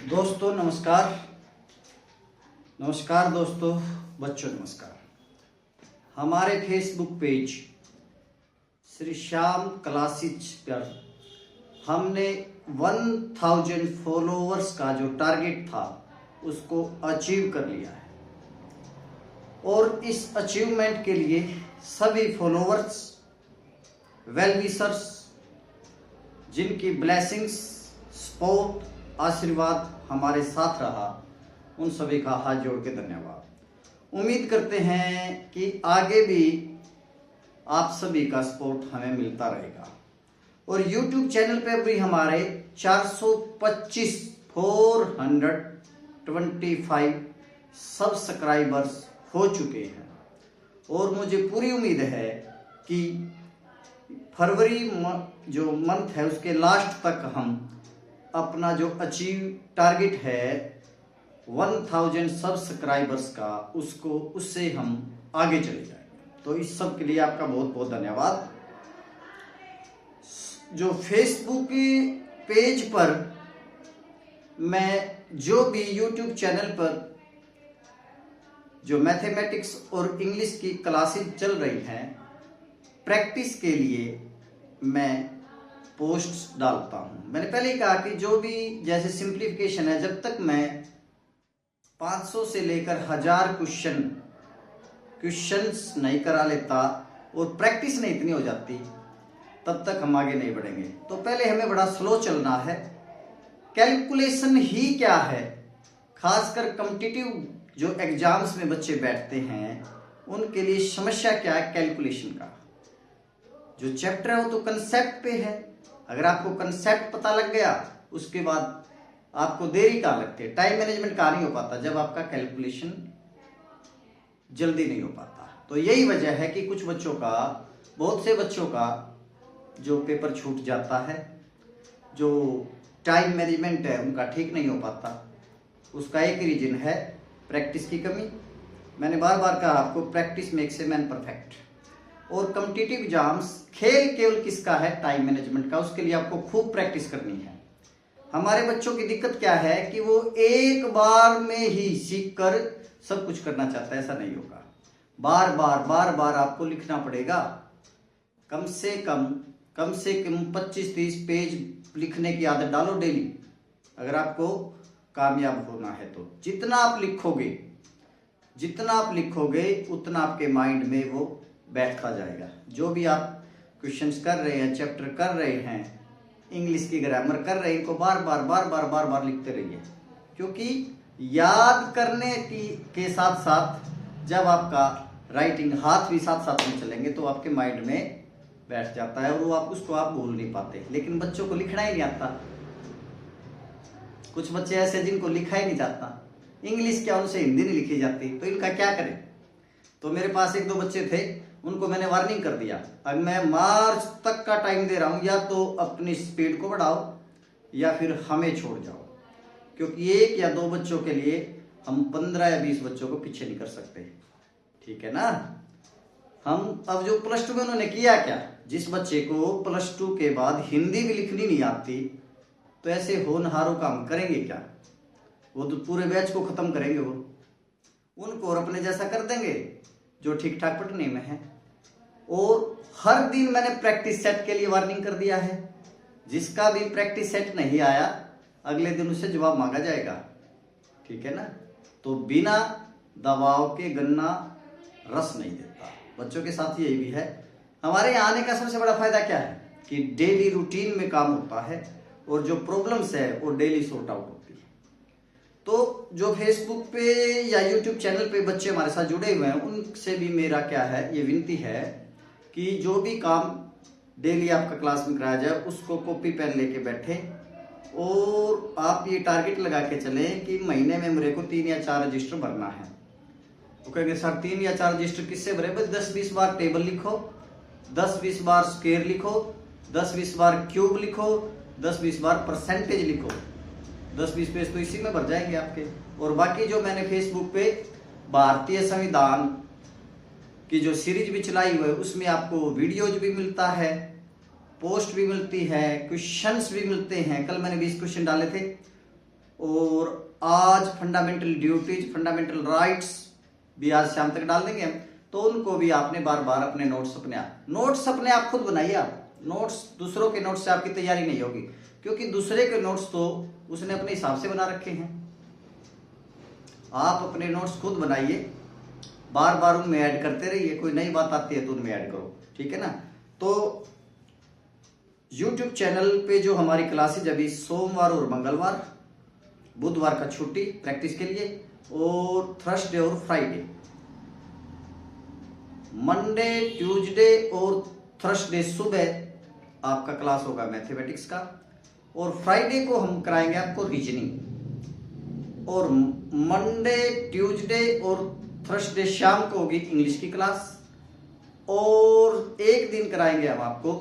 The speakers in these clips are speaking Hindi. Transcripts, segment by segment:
दोस्तों नमस्कार। नमस्कार दोस्तों, बच्चों नमस्कार। हमारे Facebook page Shri Shyam classes पर हमने 1000 फॉलोअर्स का जो टारगेट था उसको अचीव कर लिया है। और इस अचीवमेंट के लिए सभी फॉलोअर्स, वेल विशर्स, जिनकी ब्लेसिंग्स, सपोर्ट, आशीर्वाद हमारे साथ रहा, उन सभी का हाथ जोड़ के धन्यवाद। उम्मीद करते हैं कि आगे भी आप सभी का सपोर्ट हमें मिलता रहेगा। और YouTube चैनल पे भी हमारे 425 सब्सक्राइबर्स हो चुके हैं। और मुझे पूरी उम्मीद है कि फरवरी जो मंथ है उसके लास्ट तक हम अपना जो अचीव टारगेट है 1000 सब्सक्राइबर्स का, उससे हम आगे चले जाएंगे। तो इस सब के लिए आपका बहुत बहुत धन्यवाद। जो फेसबुक पेज पर मैं जो भी यूट्यूब चैनल पर जो मैथमेटिक्स और इंग्लिश की क्लासेस चल रही हैं, प्रैक्टिस के लिए मैं पोस्ट्स डालता हूं। मैंने पहले ही कहा कि जो भी जैसे सिंप्लीफिकेशन है, जब तक मैं 500 से लेकर 1000 क्वेश्चंस नहीं करा लेता और प्रैक्टिस नहीं इतनी हो जाती, तब तक हम आगे नहीं बढ़ेंगे। तो पहले हमें बड़ा स्लो चलना है। कैलकुलेशन ही क्या है, खासकर कॉम्पिटिटिव जो एग्जाम्स में बच्चे बैठते हैं उनके लिए समस्या क्या है कैलकुलेशन का। जो चैप्टर है वो तो कंसेप्ट पे है। अगर आपको कंसेप्ट पता लग गया, उसके बाद आपको देरी कहाँ लगती है, टाइम मैनेजमेंट कहाँ नहीं हो पाता, जब आपका कैलकुलेशन जल्दी नहीं हो पाता। तो यही वजह है कि कुछ बच्चों का, बहुत से बच्चों का जो पेपर छूट जाता है, जो टाइम मैनेजमेंट है उनका ठीक नहीं हो पाता। उसका एक रीजन है प्रैक्टिस की कमी। मैंने बार बार कहा आपको, practice makes a man perfect. और कॉम्पिटिटिव एग्जाम्स खेल केवल किसका है, टाइम मैनेजमेंट का। उसके लिए आपको खूब प्रैक्टिस करनी है। हमारे बच्चों की दिक्कत क्या है कि वो एक बार में ही सीख कर सब कुछ करना चाहता है। ऐसा नहीं होगा। बार बार आपको लिखना पड़ेगा। कम से कम 25-30 पेज लिखने की आदत डालो डेली, अगर आपको कामयाब होना है। तो जितना आप लिखोगे उतना आपके माइंड में वो बैठता जाएगा। जो भी आप क्वेश्चंस कर रहे हैं, चैप्टर कर रहे हैं, इंग्लिश की ग्रामर कर रहे हैं, इनको बार लिखते रहिए। क्योंकि याद करने के साथ साथ जब आपका राइटिंग हाथ भी साथ साथ में चलेंगे तो आपके माइंड में बैठ जाता है और वो उसको आप भूल नहीं पाते। लेकिन बच्चों को लिखना ही नहीं आता। कुछ बच्चे ऐसे जिनको लिखा ही नहीं जाता। इंग्लिश क्या, उनसे हिंदी नहीं लिखी जाती, तो इनका क्या करें। तो मेरे पास 1-2 बच्चे थे, उनको मैंने वार्निंग कर दिया, अब मैं मार्च तक का टाइम दे रहा हूं, या तो अपनी स्पीड को बढ़ाओ या फिर हमें छोड़ जाओ। क्योंकि 1 या 2 बच्चों के लिए हम 15 या 20 बच्चों को पीछे नहीं कर सकते। ठीक है ना। हम अब जो +2 में उन्होंने किया क्या, जिस बच्चे को +2 के बाद हिंदी भी लिखनी नहीं आती, तो ऐसे होनहारों का हम करेंगे क्या। वो तो पूरे बैच को खत्म करेंगे। वो उनको और अपने जैसा कर देंगे जो ठीक ठाक पढ़ने में है। और हर दिन मैंने प्रैक्टिस सेट के लिए वार्निंग कर दिया है। जिसका भी प्रैक्टिस सेट नहीं आया, अगले दिन उसे जवाब मांगा जाएगा। ठीक है ना। तो बिना दबाव के गन्ना रस नहीं देता। बच्चों के साथ यही भी है। हमारे यहाँ आने का सबसे बड़ा फायदा क्या है कि डेली रूटीन में काम होता है और जो प्रॉब्लम्स है वो डेली सॉर्ट आउट होती है। तो जो फेसबुक पे या यूट्यूब चैनल पे बच्चे हमारे साथ जुड़े हुए हैं, उनसे भी मेरा क्या है, ये विनती है कि जो भी काम डेली आपका क्लास में कराया जाए उसको कॉपी पेन लेके बैठे और आप ये टारगेट लगा के चलें कि महीने में मेरे को 3 या 4 रजिस्टर भरना है। तो कहेंगे सर 3 या 4 रजिस्टर किससे भरे, बस 10-20 बार टेबल लिखो, 10-20 बार स्क्वायर लिखो, 10-20 बार क्यूब लिखो, 10-20 बार परसेंटेज लिखो। 10-20 पेज तो इसी में भर जाएंगे आपके। और बाकी जो मैंने फेसबुक पे भारतीय संविधान की जो सीरीज भी चलाई हुई है, उसमें आपको वीडियोज भी मिलता है, पोस्ट भी मिलती है, क्वेश्चंस भी मिलते हैं। कल मैंने 20 क्वेश्चन डाले थे, और आज फंडामेंटल ड्यूटीज, फंडामेंटल राइट्स भी आज शाम तक डाल देंगे हम। तो उनको भी आपने बार बार अपने नोट्स अपने आप खुद बनाइए। आप नोट्स, दूसरों के नोट्स से आपकी तैयारी नहीं होगी, क्योंकि दूसरे के नोट्स तो उसने अपने हिसाब से बना रखे हैं। आप अपने नोट्स खुद बनाइए, बार बार उनमें ऐड करते रहिए। कोई नई बात आती है तो उनमें ऐड करो, ठीक है ना। तो YouTube चैनल पे जो हमारी क्लासेज अभी सोमवार और मंगलवार, बुधवार का छुट्टी प्रैक्टिस के लिए, और थर्सडे और फ्राइडे, मंडे ट्यूसडे और थर्सडे सुबह आपका क्लास होगा मैथमेटिक्स का, और फ्राइडे को हम कराएंगे आपको रीजनिंग, और मंडे ट्यूसडे और थर्सडे शाम को होगी इंग्लिश की क्लास, और एक दिन कराएंगे हम आपको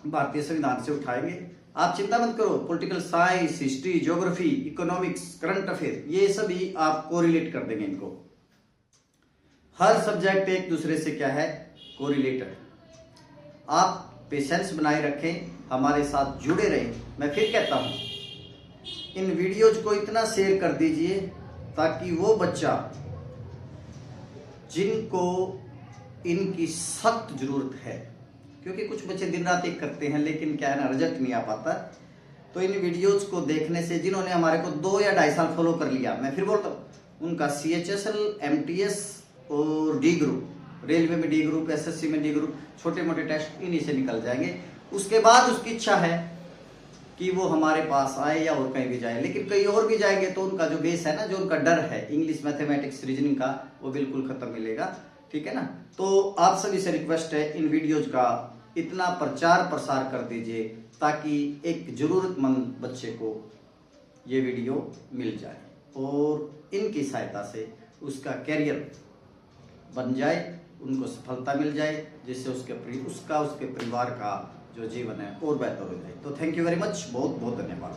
भारतीय संविधान से उठाएंगे। आप चिंता मत करो, political science, history, geography, economics, current affair, ये सभी आप कोरिलेट कर देंगे इनको। हर सब्जेक्ट एक दूसरे से क्या है, कोरिलेटेड। आप पेशेंस बनाए रखें, हमारे साथ जुड़े रहें। मैं फिर कहता हूं, इन वीडियोज को इतना शेयर कर दीजिए ताकि वो बच्चा जिनको इनकी सख्त जरूरत है, क्योंकि कुछ बच्चे दिन रात एक करते हैं लेकिन क्या है ना, रिजल्ट नहीं आ पाता, तो इन वीडियोज को देखने से जिन्होंने हमारे को 2 या 2.5 साल फॉलो कर लिया, मैं फिर बोलता हूँ, उनका CHSL, MTS और D ग्रुप, रेलवे में D ग्रुप, SSC में D ग्रुप, छोटे मोटे टेस्ट इन्हीं से निकल जाएंगे। उसके बाद उसकी इच्छा है कि वो हमारे पास आए या और कहीं भी जाए, लेकिन कहीं और भी जाएंगे तो उनका जो बेस है ना, जो उनका डर है इंग्लिश, मैथमेटिक्स, रीजनिंग का, वो बिल्कुल खत्म मिलेगा, ठीक है ना। तो आप सभी से रिक्वेस्ट है, इन वीडियोज का इतना प्रचार प्रसार कर दीजिए ताकि एक जरूरतमंद बच्चे को ये वीडियो मिल जाए और इनकी सहायता से उसका कैरियर बन जाए, उनको सफलता मिल जाए, जिससे उसके परिवार का जो जीवन है और बेहतर हो जाए। तो थैंक यू वेरी मच, बहुत बहुत धन्यवाद।